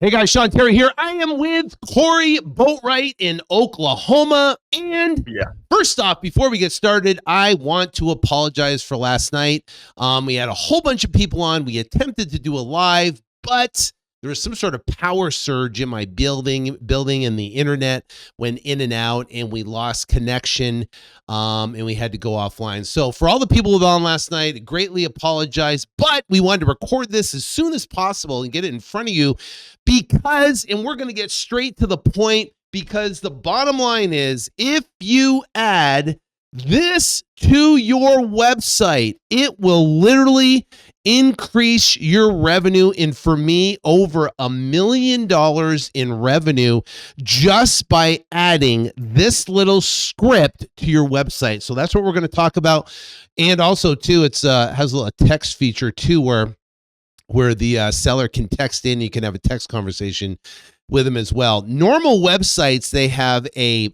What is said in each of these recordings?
Hey guys, Sean Terry here. I am with Corey Boatwright in Oklahoma. And first off, before we get started, I want to apologize for last night. We had a whole bunch of people on. We attempted to do a live, but there was some sort of power surge in my building, and the internet went in and out, and we lost connection, and we had to go offline. So for all the people who were on last night, greatly apologize, but we wanted to record this as soon as possible and get it in front of you because, and we're going to get straight to the point, because the bottom line is, if you add this to your website, it will literally increase your revenue, and for me, over $1 million in revenue just by adding this little script to your website. So that's what we're going to talk about. And also too, it's has a little text feature too, where the seller can text in. You can have a text conversation with them as well. Normal websites, they have a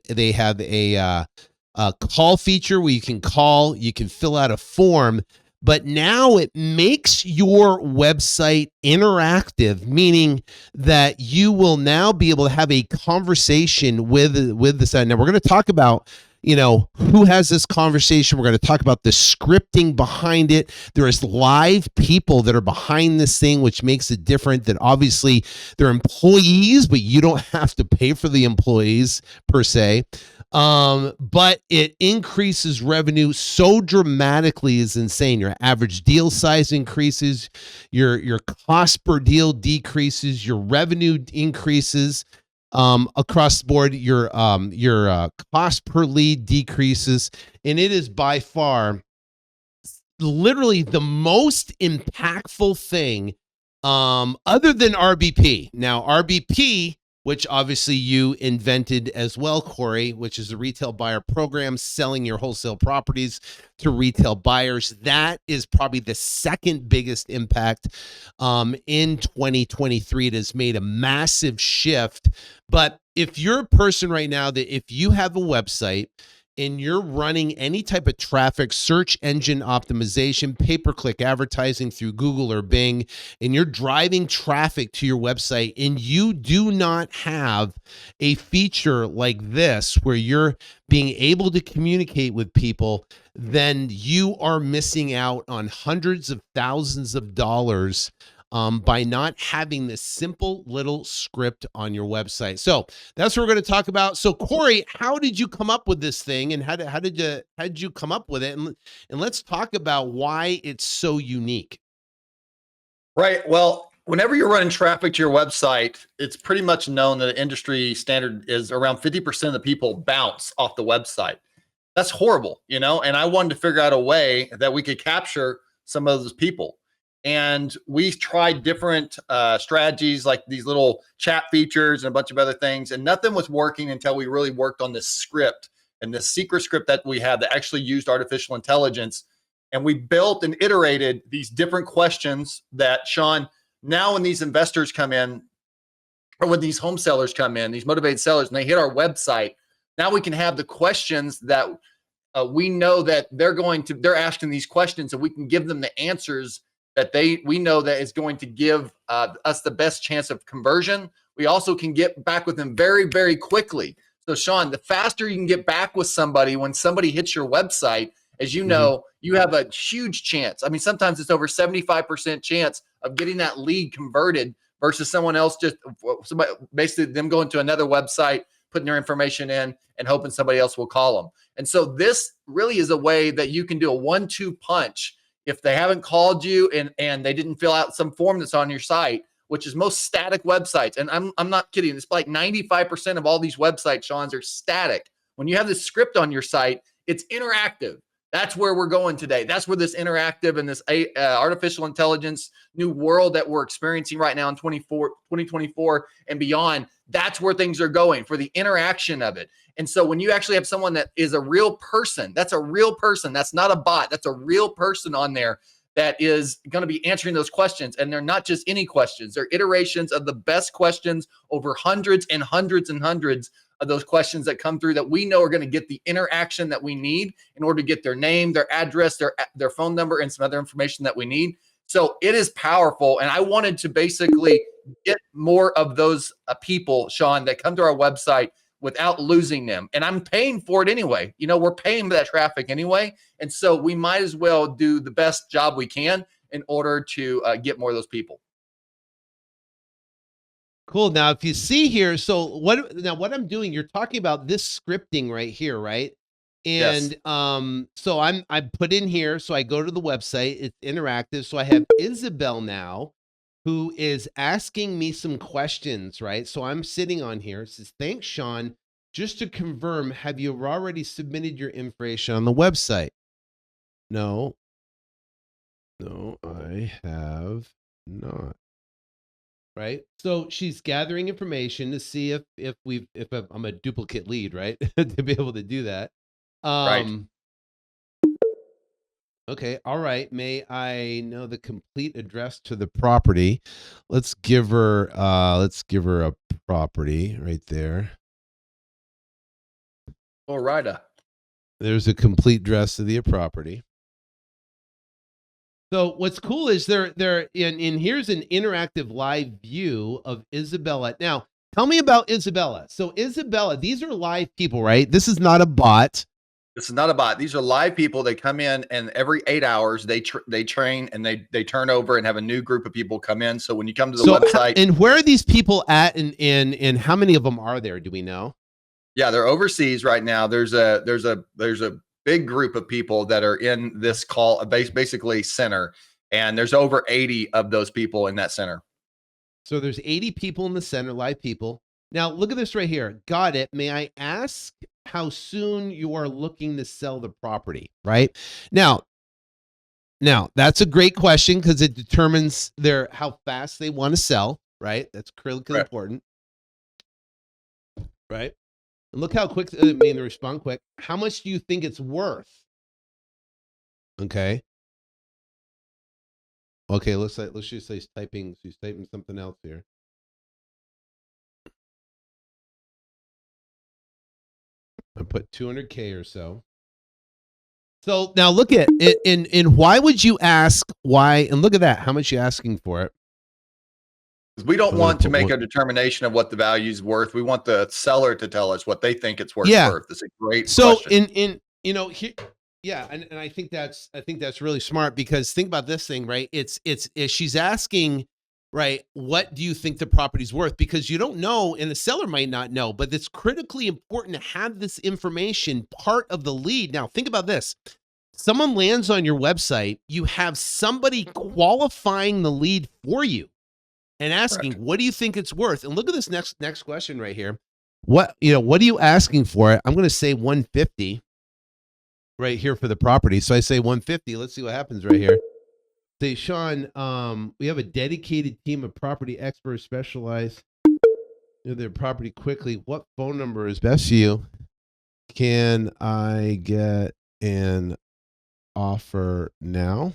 call feature where you can call, you can fill out a form, but now it makes your website interactive, meaning that you will now be able to have a conversation with the site. Now we're going to talk about, who has this conversation. We're going to talk about the scripting behind it. There is live people that are behind this thing, which makes it different. That obviously they're employees, but you don't have to pay for the employees per se. But it increases revenue so dramatically, is insane. Your average deal size increases, your cost per deal decreases, your revenue increases. Across the board, your cost per lead decreases, and it is by far literally the most impactful thing, other than RBP. Now, RBP, which obviously you invented as well, Corey, which is a retail buyer program, selling your wholesale properties to retail buyers. That is probably the second biggest impact in 2023. It has made a massive shift. But if you're a person right now that if you have a website and you're running any type of traffic, search engine optimization, pay-per-click advertising through Google or Bing, and you're driving traffic to your website, and you do not have a feature like this where you're being able to communicate with people, then you are missing out on hundreds of thousands of dollars by not having this simple little script on your website. So that's what we're going to talk about. So Corey, how did you come up with this thing, and how did you come up with it? And let's talk about why it's so unique. Right. Well, whenever you're running traffic to your website, it's pretty much known that the industry standard is around 50% of the people bounce off the website. That's horrible, and I wanted to figure out a way that we could capture some of those people. And we tried different strategies, like these little chat features and a bunch of other things, and nothing was working until we really worked on this script and this secret script that we had that actually used artificial intelligence. And we built and iterated these different questions that, Sean, now when these investors come in, or when these home sellers come in, these motivated sellers, and they hit our website, now we can have the questions that we know that they're asking these questions, and we can give them the answers that we know that is going to give us the best chance of conversion. We also can get back with them very, very quickly. So Sean, the faster you can get back with somebody when somebody hits your website, as you know, you have a huge chance. I mean, sometimes it's over 75% chance of getting that lead converted versus someone else, somebody, basically them going to another website, putting their information in and hoping somebody else will call them. And so this really is a way that you can do a 1-2 punch. If they haven't called you and they didn't fill out some form that's on your site, which is most static websites. And I'm not kidding. It's like 95% of all these websites, Sean's, are static. When you have this script on your site, it's interactive. That's where we're going today. That's where this interactive and this artificial intelligence new world that we're experiencing right now in 2024 and beyond, that's where things are going, for the interaction of it. And so when you actually have someone that is a real person, that's a real person, that's not a bot, that's a real person on there that is going to be answering those questions. And they're not just any questions, they're iterations of the best questions over hundreds and hundreds and hundreds of those questions that come through that we know are going to get the interaction that we need in order to get their name, their address, their phone number, and some other information that we need. So it is powerful. And I wanted to basically get more of those people, Sean, that come to our website without losing them. And I'm paying for it anyway. We're paying for that traffic anyway. And so we might as well do the best job we can in order to get more of those people. Cool. Now, if you see here, so what I'm doing, you're talking about this scripting right here, right? And Yes. so I put in here, so I go to the website, it's interactive. So I have Isabel now, who is asking me some questions, right? So I'm sitting on here. It says, thanks, Sean. Just to confirm, have you already submitted your information on the website? No, I have not. Right. So she's gathering information to see if I'm a duplicate lead, right? To be able to do that. Right. Okay. All right. May I know the complete address to the property? Let's give her a property right there. All right. There's a complete address to the property. So what's cool is they're in here's an interactive live view of Isabella. Now, tell me about Isabella. So Isabella, these are live people, right? This is not a bot. This is not a bot. These are live people. They come in, and every 8 hours they train, and they turn over and have a new group of people come in. So when you come to the website, and where are these people at, and how many of them are there? Do we know? Yeah, they're overseas right now. There's a big group of people that are in this call, basically center, and there's over 80 of those people in that center. So there's 80 people in the center, live people. Now look at this right here. Got it. May I ask how soon you are looking to sell the property? Right now that's a great question because it determines how fast they want to sell. Right, that's critically important. Right. And look how quick they respond quick. How much do you think it's worth? Okay. Okay, let's just say she's typing something else here. I put 200K or so. So now look at it. And why would you ask why? And look at that. How much you asking for it? We don't want to make a determination of what the value is worth. We want the seller to tell us what they think it's worth. Yeah. That's a great question. Here, yeah, and I think that's really smart because think about this thing, right? It's she's asking, right, what do you think the property's worth? Because you don't know, and the seller might not know, but it's critically important to have this information part of the lead. Now, think about this. Someone lands on your website, you have somebody qualifying the lead for you and asking, what do you think it's worth? And look at this next question right here. What are you asking for it? I'm going to say 150 right here for the property. So I say 150. Let's see what happens right here. Say, Sean, we have a dedicated team of property experts specialized in their property quickly. What phone number is best for you? Can I get an offer now?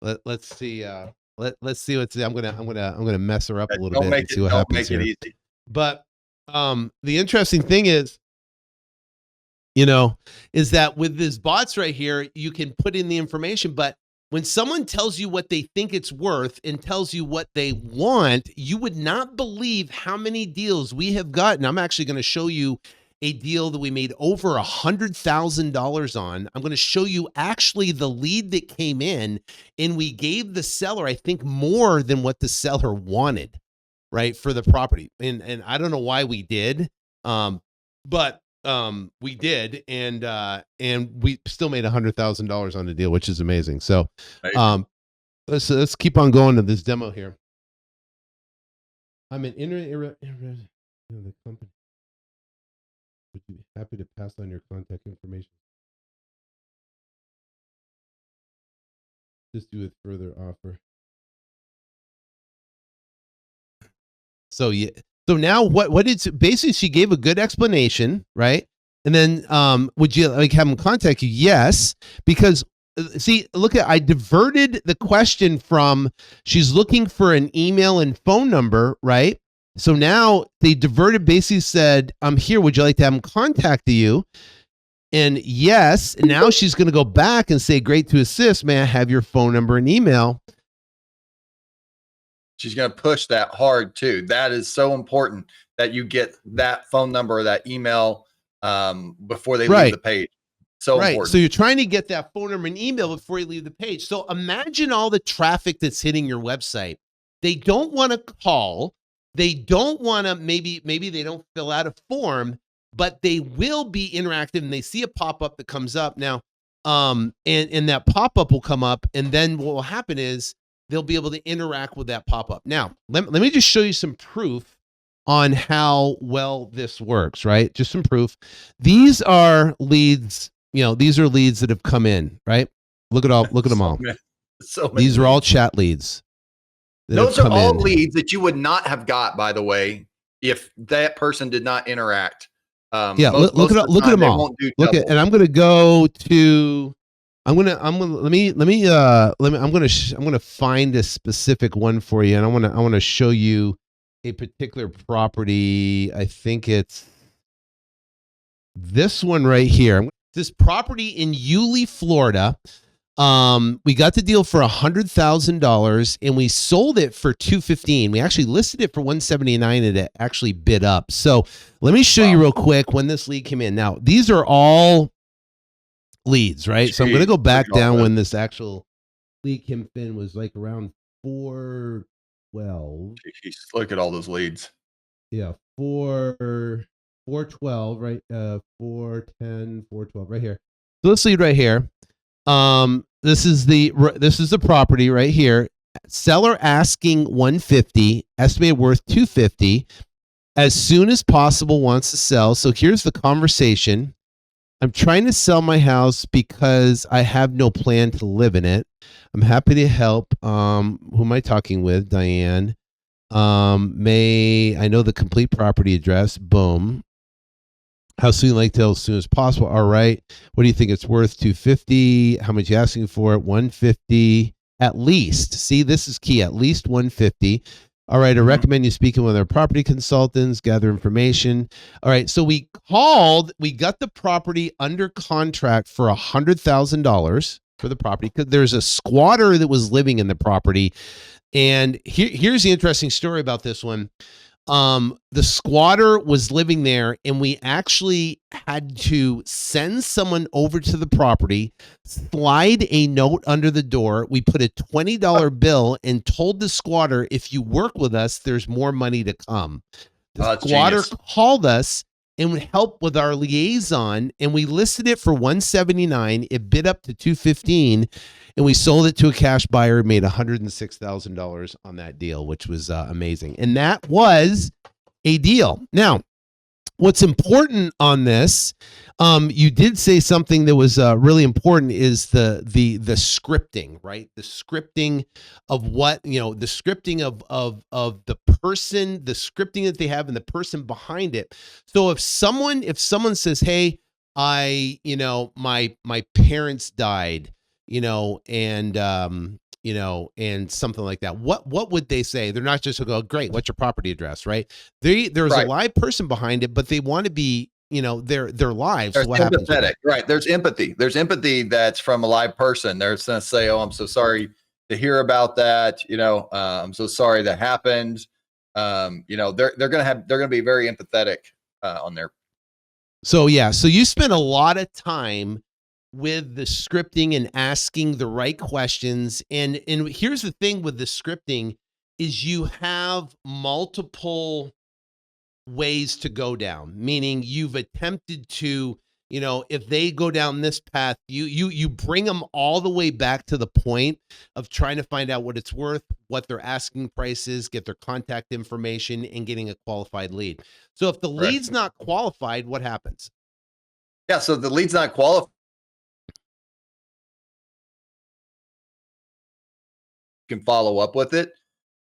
Let's see. Let's see what's. I'm gonna mess her up a little bit and see what happens here. Easy. But the interesting thing is, is that with these bots right here, you can put in the information, but when someone tells you what they think it's worth and tells you what they want, you would not believe how many deals we have gotten. I'm actually going to show you a deal that we made over $100,000 on. I'm going to show you actually the lead that came in, and we gave the seller, I think, more than what the seller wanted, right, for the property. And I don't know why we did, but we did, and we still made $100,000 on the deal, which is amazing. So let's keep on going to this demo here. I'm an the company. Would you be happy to pass on your contact information? Just do a further offer. So yeah. So now what did basically she gave a good explanation, right? And then would you like have them contact you? Yes, because see, I diverted the question from she's looking for an email and phone number, right? So now they diverted, basically said, I'm here. Would you like to have them contact you? And yes, and now she's going to go back and say, great to assist. May I have your phone number and email? She's going to push that hard too. That is so important that you get that phone number or that email before they leave the page. So important. So you're trying to get that phone number and email before you leave the page. So imagine all the traffic that's hitting your website. They don't want to call. They don't want to, maybe they don't fill out a form, but they will be interactive, and they see a pop-up that comes up now. And that pop-up will come up, and then what will happen is they'll be able to interact with that pop-up. Now, let me just show you some proof on how well this works, right? Just some proof. These are leads. These are leads that have come in, right? Look at them all. These are all chat leads. Those are all leads that you would not have got, by the way, if that person did not interact. Look at them all. And I'm going to go to. I'm going to find a specific one for you, and I want to show you a particular property. I think it's this one right here. This property in Yulee, Florida. We got the deal for $100,000, and we sold it for $215,000. We actually listed it for $179,000, and it actually bid up. So let me show you real quick when this lead came in. Now, these are all leads, right? So I'm going to go back down when this actual lead came in, was like around 412. Jeez, look at all those leads. Yeah, 412, right? 410, 412, right here. So this lead right here. This is the property right here. Seller asking $150, estimated worth $250. As soon as possible, wants to sell. So here's the conversation. I'm trying to sell my house because I have no plan to live in it. I'm happy to help. Who am I talking with? Diane. I know the complete property address. Boom. How soon? Like till as soon as possible. All right. What do you think it's worth? $250. How much you asking for it? $150 at least. See, this is key. At least $150. All right. I recommend you speaking with our property consultants, gather information. All right. So we got the property under contract for $100,000 for the property, because there's a squatter that was living in the property. And here's the interesting story about this one. The squatter was living there, and we actually had to send someone over to the property, slide a note under the door. We put a $20 bill and told the squatter, if you work with us, there's more money to come. The squatter called us and would help with our liaison, and we listed it for $179. It bid up to $215, and we sold it to a cash buyer, made $106,000 on that deal, which was amazing. And that was a deal. Now, what's important on this, you did say something that was really important, is the scripting, right? The scripting of what, the scripting of the person, the scripting that they have, and the person behind it. So if someone says, hey, my parents died, and something like that, what would they say? They're not just going to go, great, what's your property address, right? There's a live person behind it, but they want to be, their lives. There's empathetic, right? There's empathy. There's empathy that's from a live person. They're going to say, oh, I'm so sorry to hear about that. I'm so sorry that happened. They're going to be very empathetic on there. So you spend a lot of time with the scripting and asking the right questions. And here's the thing with the scripting is you have multiple ways to go down, meaning you've attempted to, if they go down this path, you bring them all the way back to the point of trying to find out what it's worth, what their asking price is, get their contact information, and getting a qualified lead. So if the lead's not qualified, what happens? Yeah, so the lead's not qualified. Can follow up with it,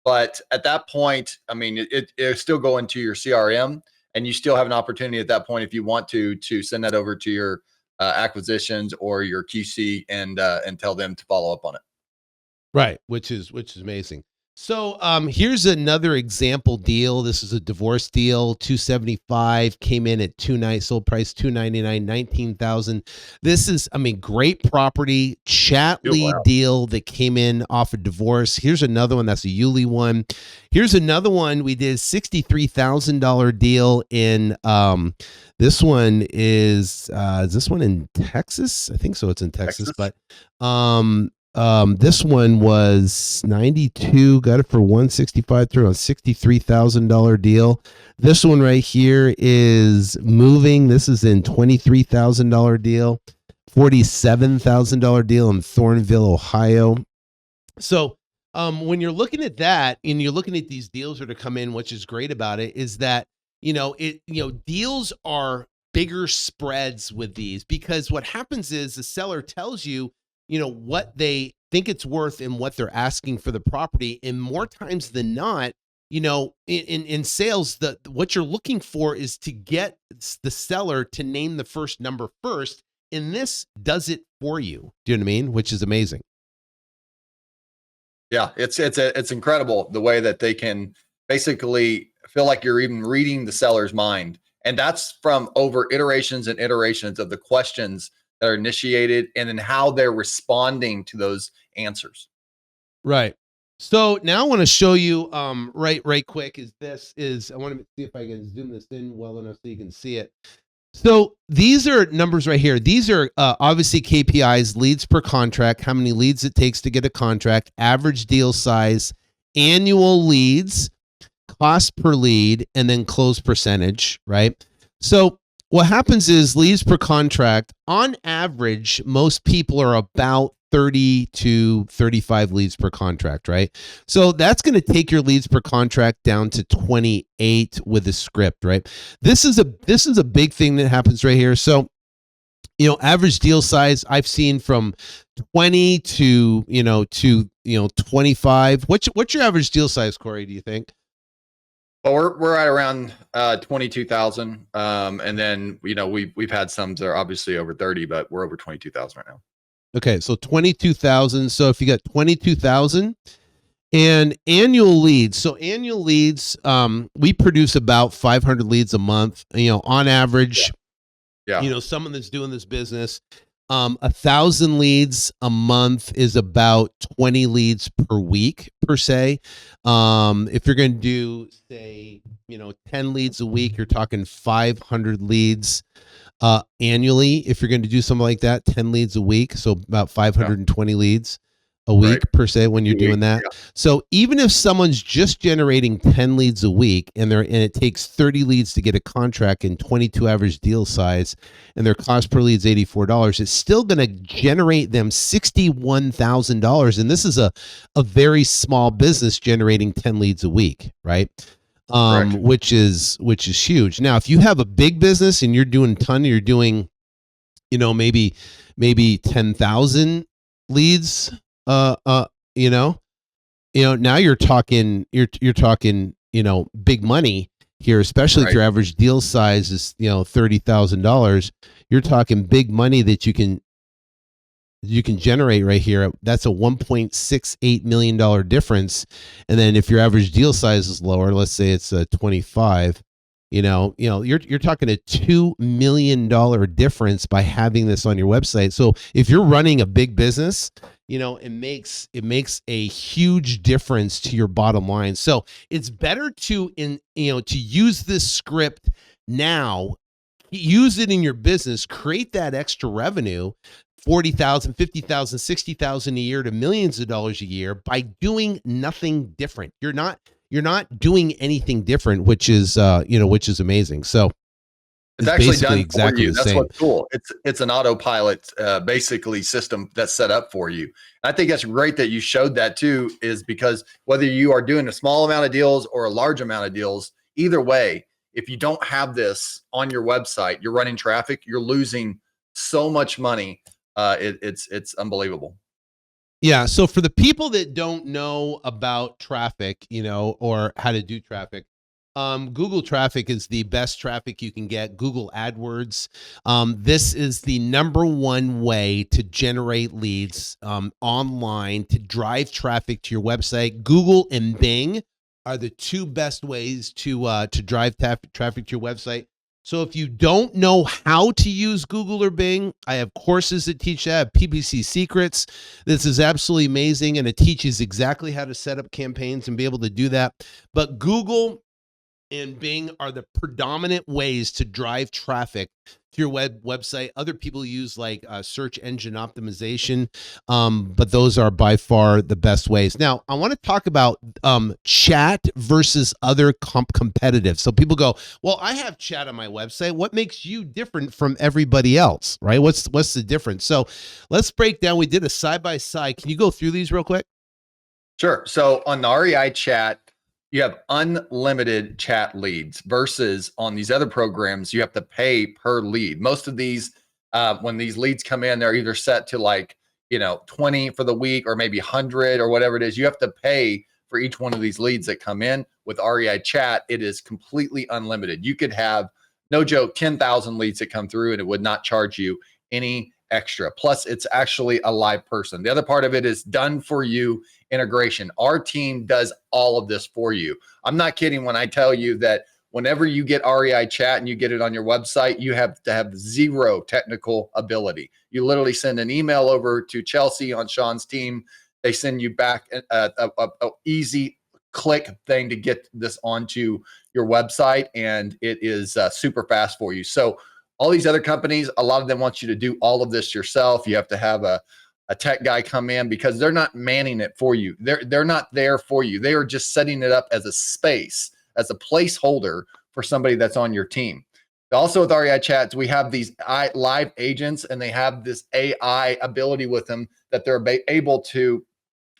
but at that point, I mean, it'll still go into your CRM, and you still have an opportunity at that point, if you want to send that over to your acquisitions or your QC and tell them to follow up on it. Right, which is amazing. So here's another example deal. This is a divorce deal. 275 came in at 290, sold price 299, 19,000. This is, I mean, great property chat lead deal that came in off of divorce. Here's another one. That's a Yulee one. Here's another one. We did $63,000 deal in this one is this one in Texas? I think so. It's in Texas. But this one was 92, got it for 165 through a $63,000 deal. This one right here is moving. This is in $23,000 deal, $47,000 deal in Thornville, Ohio. So when you're looking at that and you're looking at these deals that are come in, which is great about it is that, deals are bigger spreads with these, because what happens is the seller tells you, what they think it's worth and what they're asking for the property. And more times than not, in sales, what you're looking for is to get the seller to name the first number first. And this does it for you. Do you know what I mean? Which is amazing. Yeah, it's incredible the way that they can basically feel like you're even reading the seller's mind. And that's from over iterations and iterations of the questions that are initiated and then how they're responding to those answers. Right. So now I want to show you right quick I want to see if I can zoom this in well enough so you can see it. So these are numbers right here. These are obviously KPIs, leads per contract, how many leads it takes to get a contract, average deal size, annual leads, cost per lead, and then close percentage, right? So what happens is leads per contract, on average, most people are about 30 to 35 leads per contract, right? So that's going to take your leads per contract down to 28 with the script, right? This is a big thing that happens right here. So, average deal size I've seen from 20 to 25. What's your average deal size, Corey, do you think? Well, we're at around 22,000, and then we've had some that are obviously over 30, but we're over 22,000 right now. Okay, so 22,000. So if you got 22,000 and annual leads, we produce about 500 leads a month. On average. Yeah. Someone that's doing this business, 1,000 leads a month is about 20 leads per week per se. If you're going to do, say, 10 leads a week, you're talking 500 leads annually. If you're going to do something like that, 10 leads a week, so about 520 leads a week per se when you're doing that. Yeah. So even if someone's just generating 10 leads a week and it takes 30 leads to get a contract and 22 average deal size and their cost per lead is $84, it's still going to generate them $61,000. And this is a very small business generating 10 leads a week, right? Which is huge. Now, if you have a big business and you're doing you're doing, maybe 10,000 leads, now you're talking big money here, especially if your average deal size is, $30,000. You're talking big money that you can generate right here. That's a $1.68 million difference. And then if your average deal size is lower, let's say it's a 25, you're talking a $2 million difference by having this on your website. So if you're running a big business, it makes a huge difference to your bottom line. So it's better to use this script now, use it in your business, create that extra revenue, 40,000, 50,000, 60,000 a year to millions of dollars a year by doing nothing different. You're not doing anything different, which is amazing. So it's actually done exactly for you. That's what's cool. It's an autopilot basically system that's set up for you. I think that's great that you showed that too, is because whether you are doing a small amount of deals or a large amount of deals, either way, if you don't have this on your website, you're running traffic, you're losing so much money. It's unbelievable. Yeah. So for the people that don't know about traffic, or how to do traffic, Google traffic is the best traffic you can get. Google AdWords. This is the #1 way to generate leads online, to drive traffic to your website. Google and Bing are the two best ways to drive traffic to your website. So if you don't know how to use Google or Bing, I have courses that teach that. PPC Secrets. This is absolutely amazing, and it teaches exactly how to set up campaigns and be able to do that. But Google and Bing are the predominant ways to drive traffic to your website. Other people use like search engine optimization, but those are by far the best ways. Now, I want to talk about chat versus other competitive. So people go, well, I have chat on my website. What makes you different from everybody else, right? What's the difference? So let's break down. We did a side-by-side. Can you go through these real quick? Sure. So on the REI Chat, you have unlimited chat leads versus on these other programs, you have to pay per lead. Most of these, when these leads come in, they're either set to like, 20 for the week or maybe 100 or whatever it is. You have to pay for each one of these leads that come in. With REI Chat, it is completely unlimited. You could have, no joke, 10,000 leads that come through and it would not charge you any extra. Plus, it's actually a live person. The other part of it is done for you integration. Our team does all of this for you. I'm not kidding when I tell you that whenever you get REI Chat and you get it on your website, you have to have zero technical ability. You literally send an email over to Chelsea on Sean's team. They send you back a easy click thing to get this onto your website, and it is super fast for you. So all these other companies, a lot of them want you to do all of this yourself. You have to have a tech guy come in because they're not manning it for you. They're not there for you. They are just setting it up as a space, as a placeholder for somebody that's on your team. Also with REI Chats, we have these live agents, and they have this AI ability with them that they're able to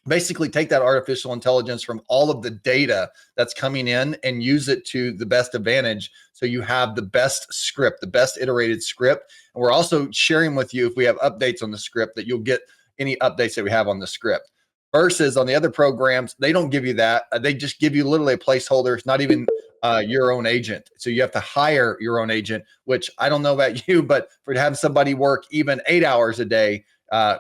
basically take that artificial intelligence from all of the data that's coming in and use it to the best advantage. So you have the best script, the best iterated script. And we're also sharing with you, if we have updates on the script, that you'll get any updates that we have on the script. Versus on the other programs, they don't give you that. They just give you literally a placeholder. It's not even your own agent. So you have to hire your own agent, which I don't know about you, but for to have somebody work even 8 hours a day,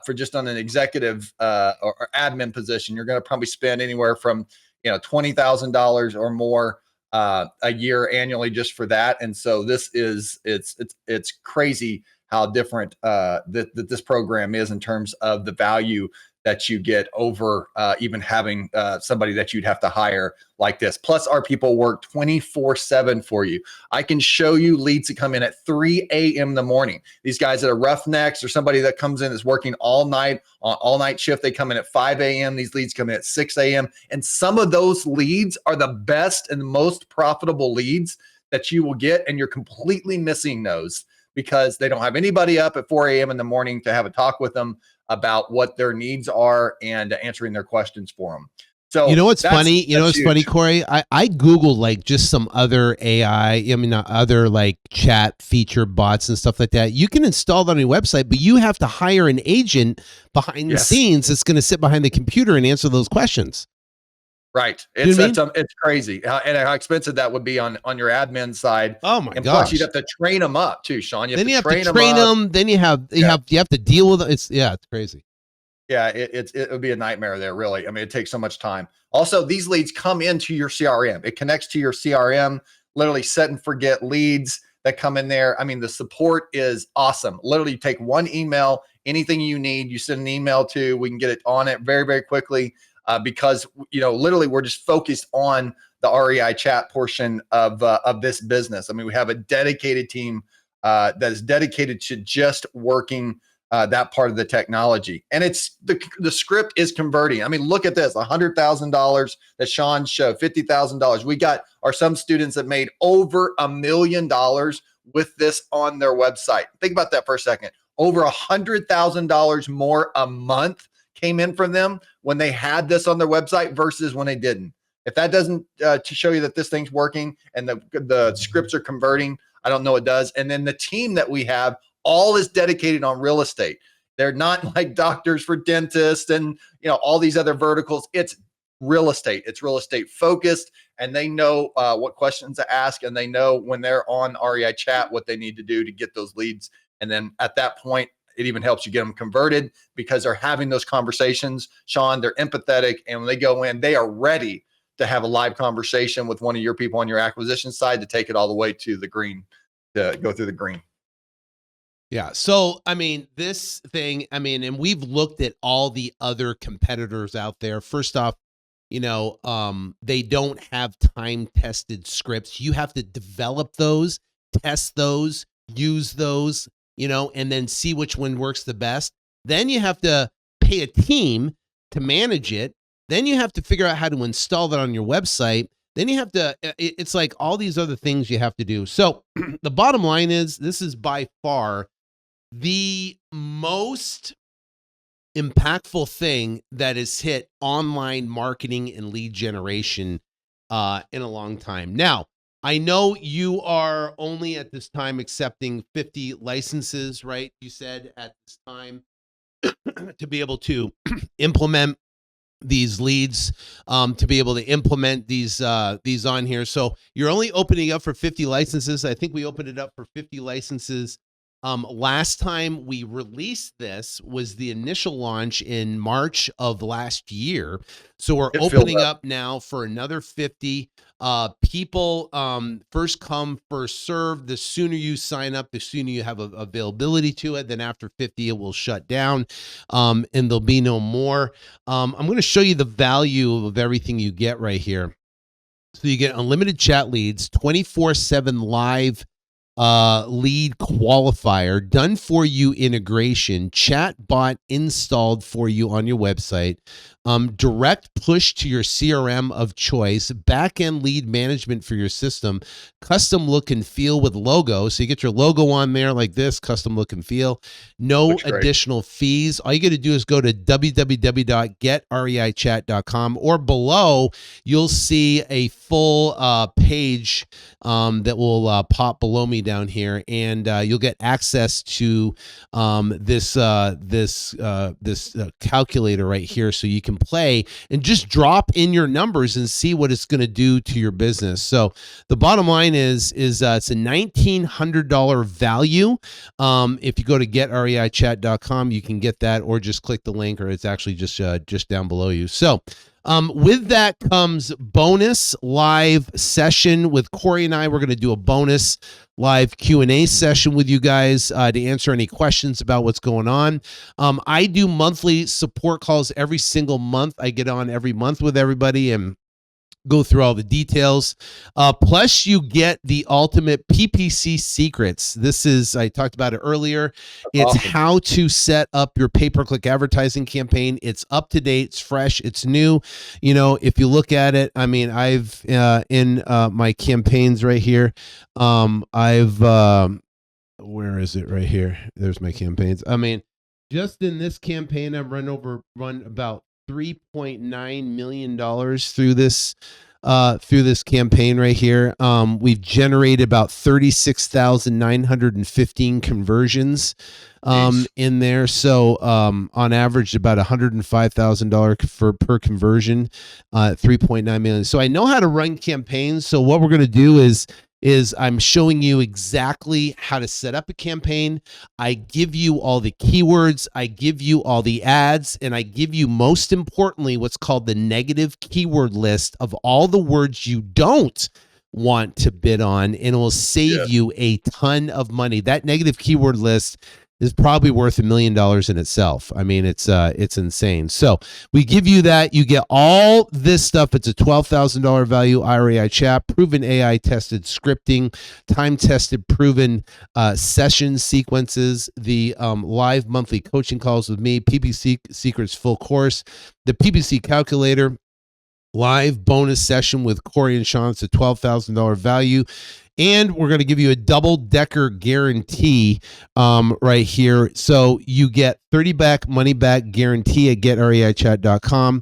for just on an executive or admin position, you're going to probably spend anywhere from $20,000 or more a year annually just for that. And so this is it's crazy how different that this program is in terms of the value that you get over even having somebody that you'd have to hire like this. Plus, our people work 24/7 for you. I can show you leads that come in at 3 a.m. in the morning. These guys that are roughnecks or somebody that comes in that's working all night on all night shift, they come in at 5 a.m. These leads come in at 6 a.m. And some of those leads are the best and most profitable leads that you will get. And you're completely missing those because they don't have anybody up at 4 a.m. in the morning to have a talk with them about what their needs are and answering their questions for them. So what's funny? What's funny, Corey? I Googled like just some other AI, other like chat feature bots and stuff like that. You can install that on your website, but you have to hire an agent behind the scenes that's going to sit behind the computer and answer those questions. Right. It's crazy. And how expensive that would be on your admin side. Oh my gosh. Plus you'd have to train them up too, Sean. You have to train them. Then you have to deal with it. It's crazy. Yeah, it would be a nightmare there, really. I mean, it takes so much time. Also, these leads come into your CRM. It connects to your CRM, literally set and forget leads that come in there. I mean, the support is awesome. Literally, you take one email, anything you need, you send an email to, we can get it on it very, very quickly. Because literally we're just focused on the REI Chat portion of this business. I mean, we have a dedicated team that is dedicated to just working that part of the technology, and it's the script is converting. I mean, look at this: $100,000 that Sean showed, $50,000. We got some students that made over $1 million with this on their website. Think about that for a second. Over $100,000 more a month came in from them when they had this on their website versus when they didn't. If that doesn't to show you that this thing's working and the scripts are converting, I don't know what does. And then the team that we have all is dedicated on real estate. They're not like doctors for dentists and all these other verticals. It's real estate. It's real estate focused, and they know what questions to ask, and they know when they're on REI Chat what they need to do to get those leads. And then at that point, it even helps you get them converted because they're having those conversations. Sean, they're empathetic, and when they go in, they are ready to have a live conversation with one of your people on your acquisition side to take it all the way to the green, to go through the green. Yeah. So, I mean, this thing, I mean, and we've looked at all the other competitors out there. First off, they don't have time-tested scripts. You have to develop those, test those, use those, and then see which one works the best. Then you have to pay a team to manage it. Then you have to figure out how to install that on your website. Then you have to, it's like all these other things you have to do. So the bottom line is, this is by far the most impactful thing that has hit online marketing and lead generation in a long time. Now, I know you are only at this time accepting 50 licenses, right? You said at this time to be able to implement these leads, to be able to implement these on here. So you're only opening up for 50 licenses. I think we opened it up for 50 licenses. Last time we released this was the initial launch in March of last year. So we're opening up now for another 50 people. First come, first serve. The sooner you sign up, the sooner you have availability to it. Then after 50, it will shut down, and there'll be no more. I'm going to show you the value of everything you get right here. So you get unlimited chat leads, 24/7 live lead qualifier, done for you integration, chat bot installed for you on your website, direct push to your CRM of choice, back-end lead management for your system, custom look and feel with logo. So you get your logo on there like this, custom look and feel, no additional fees. All you got to do is go to www.getreichat.com, or below you'll see a full page that will pop below me down here, and you'll get access to this calculator right here, so you can play and just drop in your numbers and see what it's going to do to your business. So the bottom line is it's a $1,900 value. If you go to getreichat.com, you can get that, or just click the link, or it's actually just down below you. So with that comes bonus live session with Corey and I. We're going to do a bonus live Q&A session with you guys to answer any questions about what's going on. I do monthly support calls every single month. I get on every month with everybody and go through all the details. Plus, you get the ultimate PPC secrets. This is, I talked about it earlier. It's awesome. How to set up your pay-per-click advertising campaign. It's up to date, it's fresh, it's new. If you look at it, I mean, I've in my campaigns right here, where is it right here? There's my campaigns. I mean, just in this campaign, I've run about $3.9 million through this campaign right here. We've generated about 36,915 conversions in there. So on average, about $105,000 per conversion, 3.9 million. So I know how to run campaigns. So what we're going to do is I'm showing you exactly how to set up a campaign. I give you all the keywords, I give you all the ads, and I give you, most importantly, what's called the negative keyword list of all the words you don't want to bid on, and it will save you a ton of money. That negative keyword list is probably worth $1 million in itself. I mean, it's insane. So we give you that. You get all this stuff. It's a $12,000 value REI Chat, proven AI tested scripting, time tested, proven session sequences, the live monthly coaching calls with me, PPC Secrets full course, the PPC calculator, live bonus session with Corey and Sean. It's a $12,000 value. And we're going to give you a double-decker guarantee right here. So you get 30 back, money back guarantee at getreichat.com.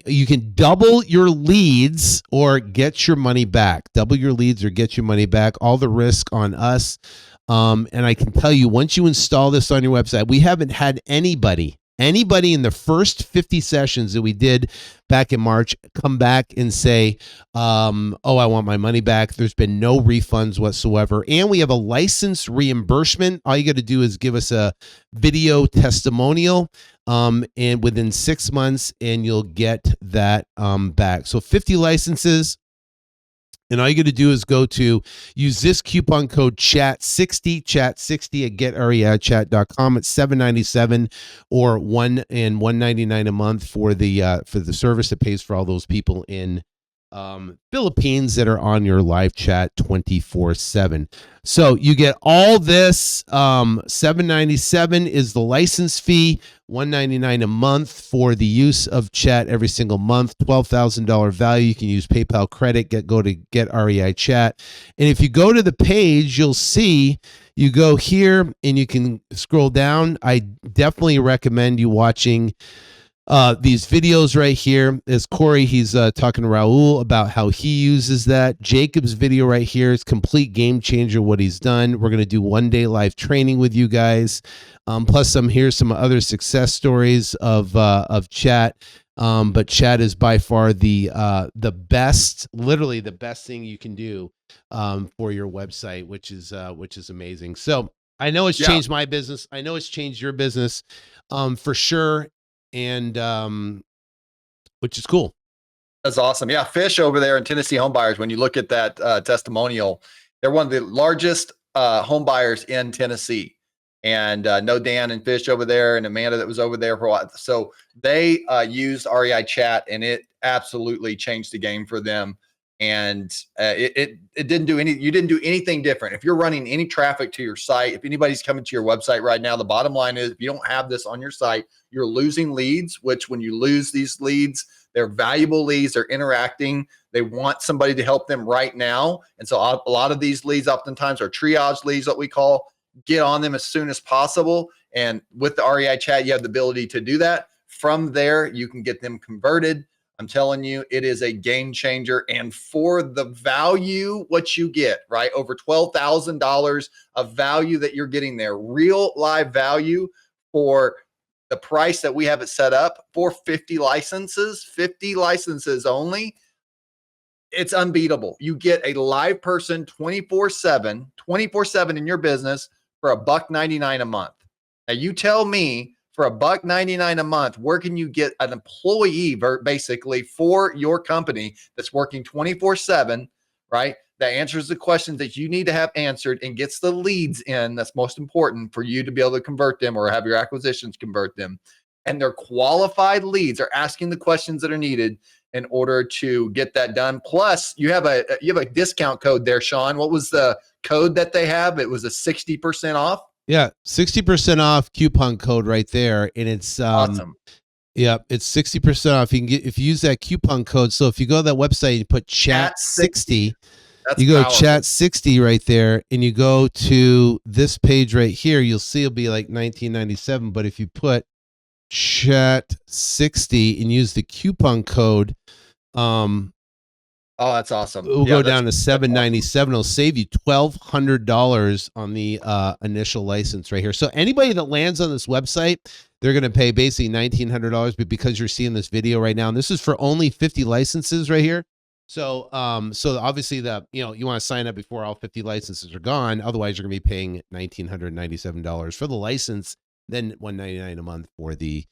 You can double your leads or get your money back. Double your leads or get your money back. All the risk on us. And I can tell you, once you install this on your website, we haven't had anybody Anybody in the first 50 sessions that we did back in March come back and say, oh, I want my money back. There's been no refunds whatsoever. And we have a license reimbursement. All you got to do is give us a video testimonial and within 6 months, and you'll get that back. So 50 licenses. And all you got to do is use this coupon code chat60 at getreichat.com. It's $7.97 or $199 a month for the service that pays for all those people in Philippines that are on your live chat 24/7. So you get all this. $7.97 is the license fee, $199 a month for the use of chat every single month. $12,000 value. You can use PayPal credit. Go to Get REI Chat, and if you go to the page, you'll see. You go here and you can scroll down. I definitely recommend you watching these videos right here. Is Corey, he's talking to Raul about how he uses that. Jacob's video right here is complete game changer what he's done. We're going to do 1 day live training with you guys. Plus here's some other success stories of chat. But chat is by far the best, literally the best thing you can do for your website, which is amazing. So I know it's changed my business. I know it's changed your business for sure. And which is cool. That's awesome. Yeah, Fish over there in Tennessee Home Buyers, when you look at that testimonial, they're one of the largest home buyers in Tennessee. And know Dan and Fish over there and Amanda that was over there for a while. So they used REI Chat, and it absolutely changed the game for them. And it didn't do you didn't do anything different. If you're running any traffic to your site, if anybody's coming to your website right now, the bottom line is if you don't have this on your site, you're losing leads, which when you lose these leads, they're valuable leads, they're interacting, they want somebody to help them right now. And so a lot of these leads oftentimes are triage leads, what we call. Get on them as soon as possible. And with the REI Chat, you have the ability to do that. From there, you can get them converted. I'm telling you, it is a game changer. And for the value, what you get, right? Over $12,000 of value that you're getting there, real live value for the price that we have it set up for 50 licenses only. It's unbeatable. You get a live person 24/7 in your business for $1.99 a month. Now you tell me, for $1.99 a month, where can you get an employee basically for your company that's working 24/7, right? That answers the questions that you need to have answered and gets the leads in. That's most important for you to be able to convert them or have your acquisitions convert them. And they're qualified leads, are asking the questions that are needed in order to get that done. Plus, you have a discount code there, Sean. What was the code that they have? It was a 60% off. Yeah, 60% off coupon code right there, and it's awesome. Yeah, it's 60% off. You can get if you use that coupon code. So if you go to that website and you put chat60, you go powerful. Chat60 right there, and you go to this page right here, you'll see it'll be like $19.97. But if you put chat60 and use the coupon code, oh, that's awesome. We'll go down to $7.97. Awesome. It'll save you $1,200 on the initial license right here. So anybody that lands on this website, they're going to pay basically $1,900. But because you're seeing this video right now, and this is for only 50 licenses right here. So so obviously you want to sign up before all 50 licenses are gone. Otherwise, you're going to be paying $1,997 for the license, then $199 a month for the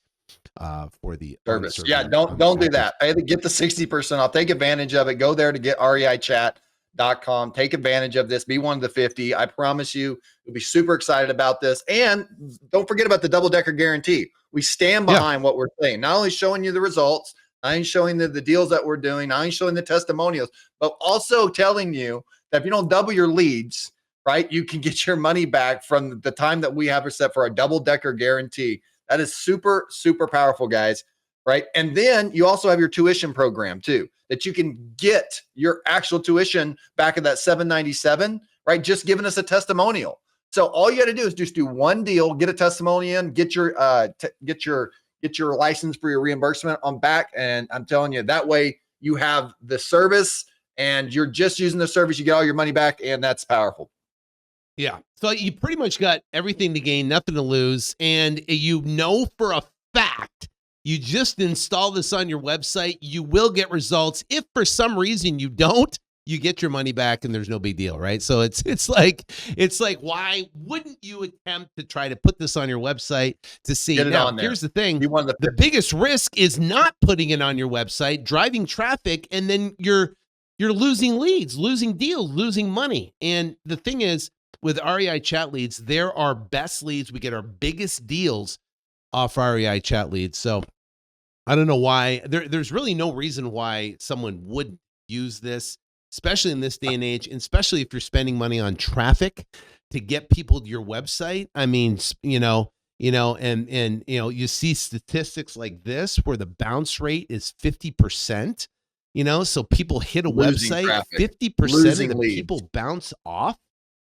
service. Yeah, don't do that. Get the 60% off. Take advantage of it. Go there to get REIChat.com. Take advantage of this. Be one of the 50. I promise you, you'll be super excited about this. And don't forget about the double-decker guarantee. We stand behind what we're saying. Not only showing you the results, not only showing the deals that we're doing, not only showing the testimonials, but also telling you that if you don't double your leads, right, you can get your money back from the time that we have it set for a double-decker guarantee. That is super, super powerful, guys, right? And then you also have your tuition program too, that you can get your actual tuition back at that $797, right? Just giving us a testimonial. So all you got to do is just do one deal, get a testimonial in, get your license for your reimbursement on back. And I'm telling you, that way you have the service and you're just using the service, you get all your money back, and that's powerful. Yeah. So you pretty much got everything to gain, nothing to lose. And for a fact you just install this on your website, you will get results. If for some reason you don't, you get your money back and there's no big deal, right? So it's like why wouldn't you attempt to try to put this on your website to see? Get it now on there. here's the thing, Be one of the biggest risk is not putting it on your website, driving traffic, and then you're losing leads, losing deals, losing money. And the thing is, with REI Chat Leads, they're our best leads. We get our biggest deals off REI Chat Leads. So I don't know why. There's really no reason why someone would use this, especially in this day and age, and especially if you're spending money on traffic to get people to your website. I mean, and you see statistics like this where the bounce rate is 50%. So people hit a website, traffic, 50% of the leads. people bounce off.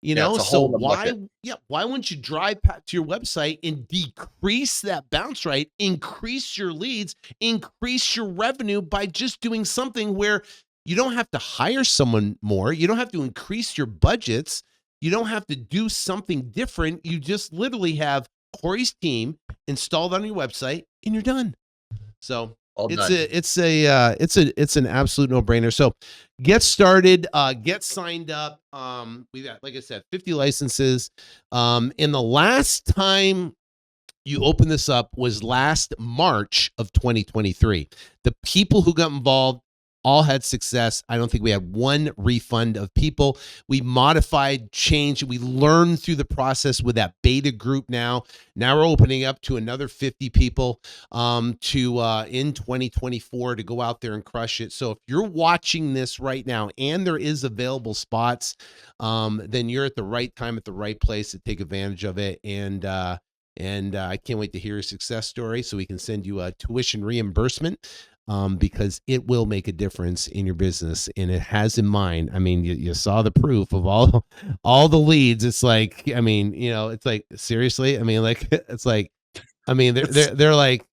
So why wouldn't you drive to your website and decrease that bounce rate, increase your leads, increase your revenue by just doing something where you don't have to hire someone more, you don't have to increase your budgets, you don't have to do something different. You just literally have Corey's team installed on your website and you're done. So it's an absolute no-brainer. So get started, get signed up. We got, like I said, 50 licenses. And the last time you opened this up was last March of 2023. The people who got involved all had success. I don't think we had one refund of people. We modified, changed. We learned through the process with that beta group now. Now we're opening up to another 50 people in 2024 to go out there and crush it. So if you're watching this right now and there is available spots, then you're at the right time at the right place to take advantage of it. And I can't wait to hear your success story so we can send you a tuition reimbursement. Because it will make a difference in your business, and it has in mind. I mean, you saw the proof of all the leads. It's like, I mean, it's like, seriously. I mean, like, it's like, I mean, they're like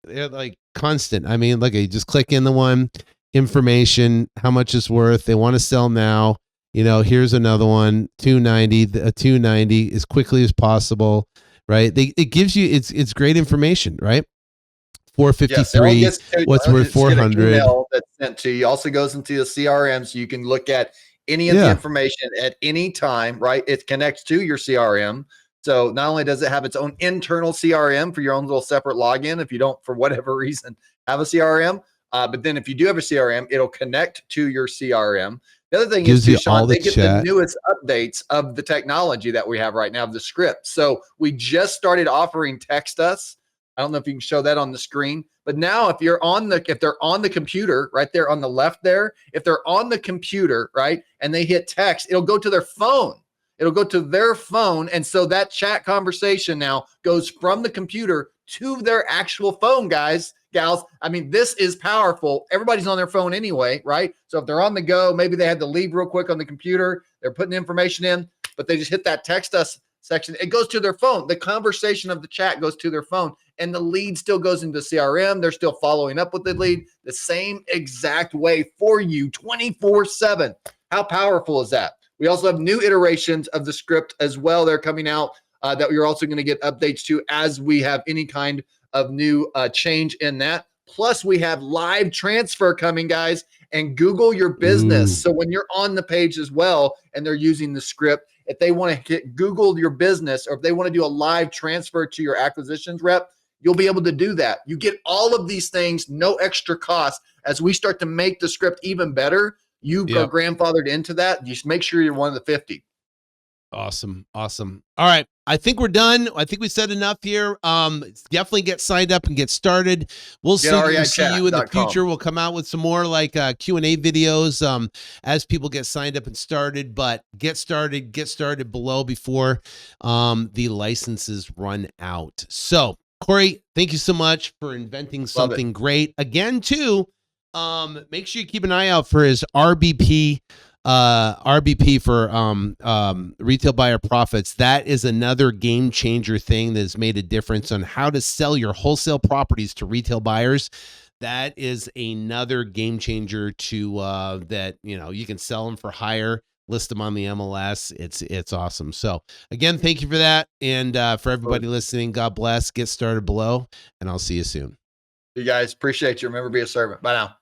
constant. I mean, look, you just click in the one, information, how much it's worth. They want to sell now. Here's another one, 290, 290 as quickly as possible, right? It gives you, it's great information, right? 453, what's worth 400. Email that's sent to you also goes into the CRM, so you can look at any of the information at any time, right? It connects to your CRM. So not only does it have its own internal CRM for your own little separate login, if you don't, for whatever reason, have a CRM, but then if you do have a CRM, it'll connect to your CRM. The other thing is, Sean, they get the newest updates of the technology that we have right now, of the script. So we just started offering text us. I don't know if you can show that on the screen, but now if they're on the computer right there on the left there, if they're on the computer, right, and they hit text, it'll go to their phone. It'll go to their phone. And so that chat conversation now goes from the computer to their actual phone, guys, gals. I mean, this is powerful. Everybody's on their phone anyway, right? So if they're on the go, maybe they had to leave real quick on the computer, they're putting information in, but they just hit that text us section. It goes to their phone. The conversation of the chat goes to their phone, and the lead still goes into CRM. They're still following up with the lead the same exact way for you 24/7. How powerful is that? We also have new iterations of the script as well. They're coming out that you're also going to get updates to as we have any kind of new change in that. Plus, we have live transfer coming, guys, and Google your business. So when you're on the page as well and they're using the script, if they want to Google your business, or if they want to do a live transfer to your acquisitions rep, you'll be able to do that. You get all of these things, no extra cost. As we start to make the script even better, you are grandfathered into that. Just make sure you're one of the 50. Awesome. All right. I think we're done. I think we said enough here. Definitely get signed up and get started. We'll see you in the future. We'll come out with some more like Q&A videos as people get signed up and started. But get started below before the licenses run out. So, Corey, thank you so much for inventing something great. Again, too, make sure you keep an eye out for his RBP for retail buyer profits. That is another game changer thing that has made a difference on how to sell your wholesale properties to retail buyers. That is another game changer to that, you can sell them for higher list them on the MLS. It's awesome. So again, thank you for that. And for everybody listening, God bless. Get started below, and I'll see you soon. You guys, appreciate you. Remember, be a servant. Bye now.